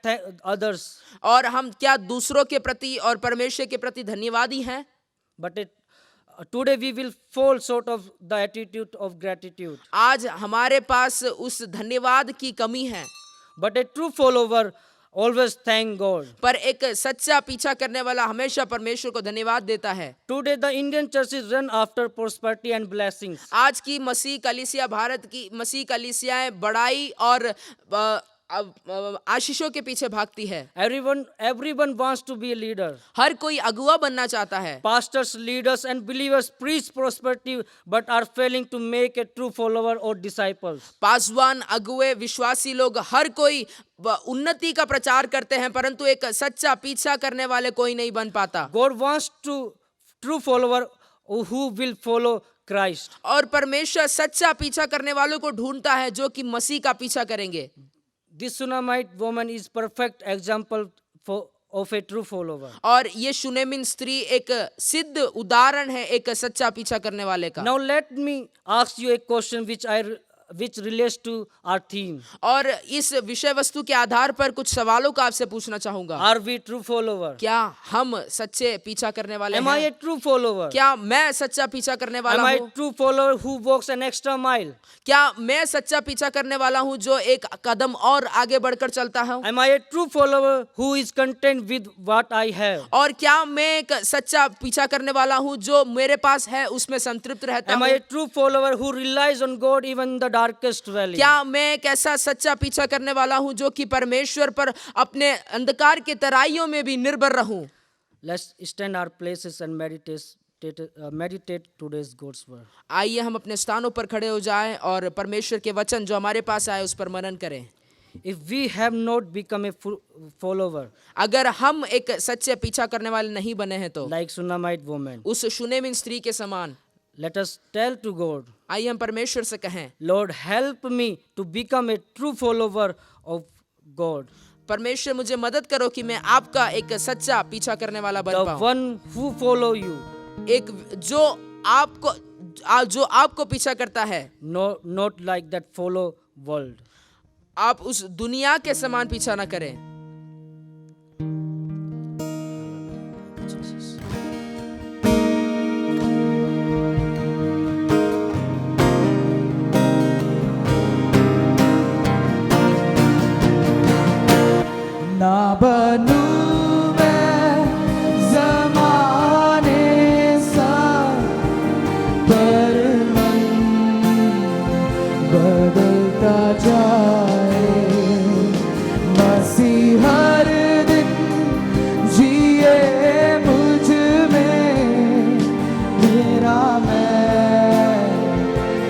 others?
और हम क्या दूसरों के प्रति और परमेश्वर के प्रति धन्यवादी हैं?
But today we will fall short of the attitude of gratitude.
आज हमारे पास उस धन्यवाद की कमी है।
But a true follower always thank God.
पर एक सच्चा पीछा करने वाला हमेशा परमेश्वर को धन्यवाद देता है।
Today the Indian church is run after prosperity and blessings.
आज की मसीह कलीसिया, भारत की मसीह कलीसियाएं बड़ाई और आशीषों के पीछे भागती है।
Everyone wants to be a leader.
हर कोई अगुआ बनना चाहता है।
Pastors, leaders, and believers preach prosperity but are failing to make a true follower or disciples.
Paswan, अगुए, विश्वासी लोग हर कोई उन्नति का प्रचार करते हैं, परंतु एक सच्चा पीछा करने वाले कोई नहीं बन पाता।
God wants to true follower who will follow Christ.
और परमेश्वर सच्चा पीछा करने वालों को ढूंढता है जो कि मसीह का पीछा करेंगे।
This Shunammite woman is perfect example of a true follower.
और ये शुनेमिन स्त्री एक सिद्ध उदाहरण है एक सच्चा पीछा करने वाले का।
Now let me ask you a question which relates to our theme.
और इस विषय वस्तु के आधार पर कुछ सवालों का आपसे पूछना चाहूंगा।
Are we true follower?
क्या हम सच्चे पीछा करने वाले
Am I
हैं?
a true follower?
क्या मैं सच्चा पीछा करने
Am
वाला
I
हूँ?
a true follower who walks an extra mile?
क्या मैं सच्चा पीछा करने वाला हूँ जो एक कदम और आगे बढ़कर चलता है?
Am I a true follower who is content with what I have?
और क्या मैं एक सच्चा पीछा करने वाला हूँ जो मेरे पास है उसमें संतृप्त रहता
Am I
हूँ?
a true follower who relies on God even in the darkest valley?
क्या मैं एक ऐसा सच्चा पीछा करने वाला हूँ जो कि परमेश्वर पर अपने अंधकार के तराइयों में भी निर्भर रहूं?
Let's stand our places and meditate today's God's word.
आइए हम अपने स्थानों पर खड़े हो जाएं और परमेश्वर के वचन जो हमारे पास आए उस पर मनन करें।
If we have not become a follower,
अगर हम एक सच्चे पीछा करने वाले नहीं बने हैं तो
like Shunammite woman,
उस शुनेमिन स्त्री के समान
let us tell to God,
आइए हम परमेश्वर से कहें,
Lord, help me to become a true follower of God,
परमेश्वर मुझे मदद करो कि मैं आपका एक सच्चा पीछा करने वाला बन
the
पाऊं।
one who follow you,
एक जो आपको पीछा करता है,
not like that follow world.
आप उस दुनिया के समान पीछा ना करें।
ना बनूं मैं ज़माने सा, पर मन बदलता जाए। मसीह हर दिन जिए मुझ में, मेरा मैं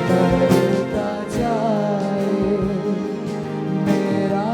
बदलता जाए। मेरा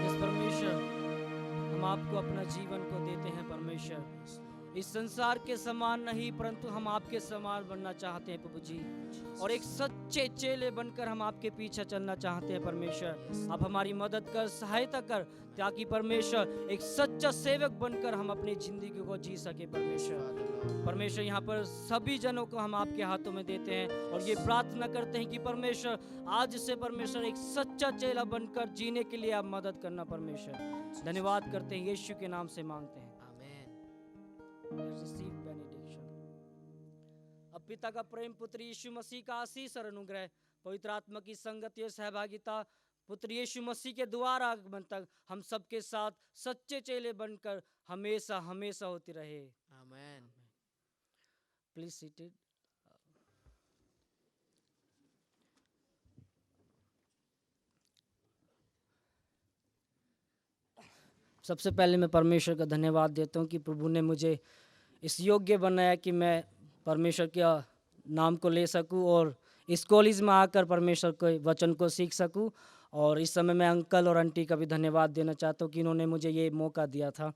Yes, परमेश्वर, हम आपको अपना जीवन को देते हैं परमेश्वर। इस संसार के समान नहीं परंतु हम आपके समान बनना चाहते हैं प्रभु जी, और एक सच्चे चेले बनकर हम आपके पीछे चलना चाहते हैं परमेश्वर। आप हमारी मदद कर, सहायता कर, ताकि परमेश्वर एक सच्चा सेवक बनकर हम अपनी जिंदगी को जी सके परमेश्वर। यहाँ पर सभी जनों को हम आपके हाथों में देते हैं और ये प्रार्थना करते हैं कि परमेश्वर आज से परमेश्वर एक सच्चा चेला बनकर जीने के लिए आप मदद करना परमेश्वर। धन्यवाद करते हैं, यीशु के नाम से मांगते हैं, Receive benediction. अब पिता का प्रेम, पुत्र यीशु मसीह का आशीष और अनुग्रह, पवित्र आत्मा की संगति और सहभागिता पुत्र यीशु मसीह के द्वारा आगमन तक हम सबके साथ सच्चे चेले बनकर हमेशा हमेशा होती रहे।
आमीन।
Please seated. सबसे पहले मैं परमेश्वर का धन्यवाद देता हूँ कि प्रभु ने मुझे इस योग्य बनाया कि मैं परमेश्वर के नाम को ले सकूँ और इस कॉलेज में आकर परमेश्वर के वचन को सीख सकूँ। और इस समय मैं अंकल और आंटी का भी धन्यवाद देना चाहता हूँ कि इन्होंने मुझे ये मौका दिया था।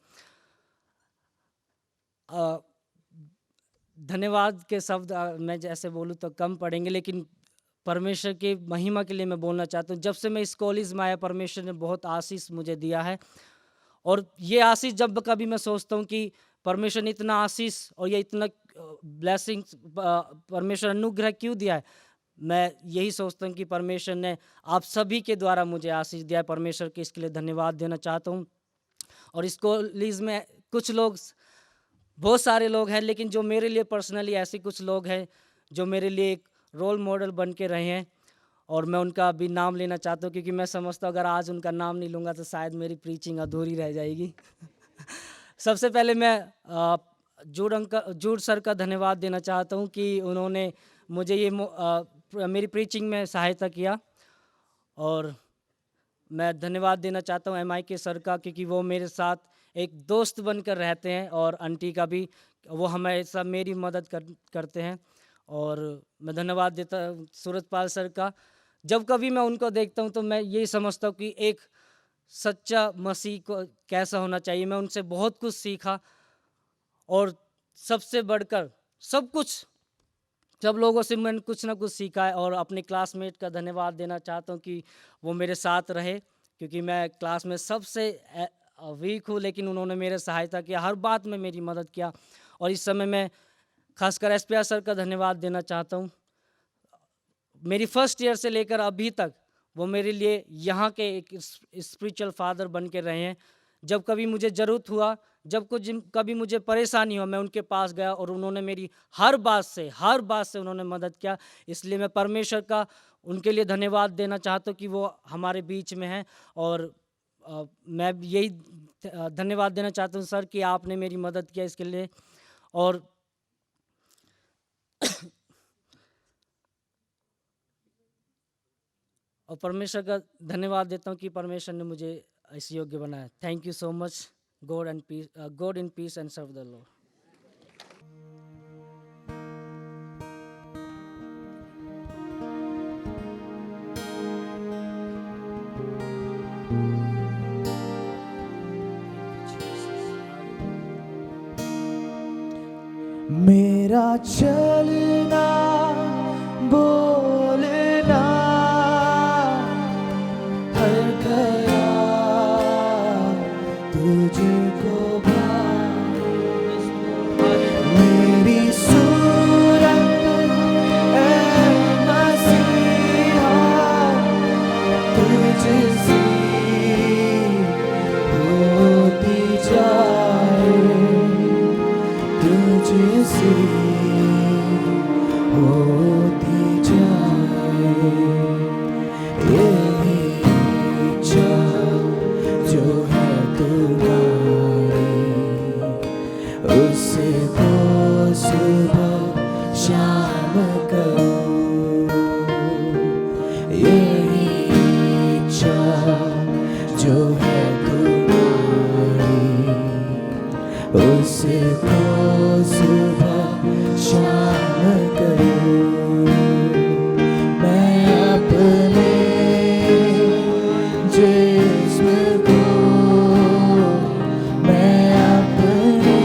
धन्यवाद के शब्द मैं जैसे बोलूँ तो कम पड़ेंगे, लेकिन परमेश्वर की महिमा के लिए मैं बोलना चाहता हूँ। जब से मैं इस कॉलेज में आया परमेश्वर ने बहुत आशीष मुझे दिया है, और ये आशीष जब कभी मैं सोचता हूँ कि परमेश्वर ने इतना आशीष और ये इतना ब्लेसिंग्स परमेश्वर अनुग्रह क्यों दिया है? मैं यही सोचता हूँ कि परमेश्वर ने आप सभी के द्वारा मुझे आशीष दिया है। परमेश्वर के इसके लिए धन्यवाद देना चाहता हूँ। और इस कॉलेज में कुछ लोग, बहुत सारे लोग हैं, लेकिन जो मेरे लिए पर्सनली ऐसे कुछ लोग हैं जो मेरे लिए एक रोल मॉडल बन के रहे हैं, और मैं उनका भी नाम लेना चाहता हूँ, क्योंकि मैं समझता हूँ अगर आज उनका नाम नहीं लूँगा तो शायद मेरी प्रीचिंग अधूरी रह जाएगी। सबसे पहले मैं जूड सर का धन्यवाद देना चाहता हूँ कि उन्होंने मुझे ये मेरी प्रीचिंग में सहायता किया। और मैं धन्यवाद देना चाहता हूँ MI के सर का, क्योंकि वो मेरे साथ एक दोस्त बनकर रहते हैं, और आंटी का भी, वो हमेशा मेरी मदद करते हैं। और मैं धन्यवाद देता हूँ सूरजपाल सर का। जब कभी मैं उनको देखता हूँ तो मैं यही समझता हूँ कि एक सच्चा मसीह को कैसा होना चाहिए। मैं उनसे बहुत कुछ सीखा, और सबसे बढ़कर सब कुछ, सब लोगों से मैंने कुछ ना कुछ सीखा है। और अपने क्लासमेट का धन्यवाद देना चाहता हूँ कि वो मेरे साथ रहे, क्योंकि मैं क्लास में सबसे वीक हूँ, लेकिन उन्होंने मेरे सहायता किया, हर बात में मेरी मदद किया। और इस समय मैं खासकर SPR सर का धन्यवाद देना चाहता हूँ। मेरी फर्स्ट ईयर से लेकर अभी तक वो मेरे लिए यहाँ के एक स्पिरिचुअल फादर बन के रहे हैं। जब कभी मुझे ज़रूरत हुआ, जब कभी मुझे परेशानी हो, मैं उनके पास गया और उन्होंने मेरी हर बात से उन्होंने मदद किया। इसलिए मैं परमेश्वर का उनके लिए धन्यवाद देना चाहता हूँ कि वो हमारे बीच में हैं। और मैं यही धन्यवाद देना चाहता हूँ सर कि आपने मेरी मदद किया इसके लिए। और परमेश्वर का धन्यवाद देता हूँ कि परमेश्वर ने मुझे इस योग्य बनाया। Thank you so much. God in peace and serve the Lord.
मेरा चलना बोलना हर ख्याल तुझको मेरी सूरत ए मसीहा तुझसे होती जाए, तुझसे होती जाए। यही इच्छा जो है तुम्हारी, उसको सुबह शाम करूं। यही इच्छा जो है तुम्हारी, उसको सुबह शाम करूं। मैं अपने जिस्म को, मैं अपने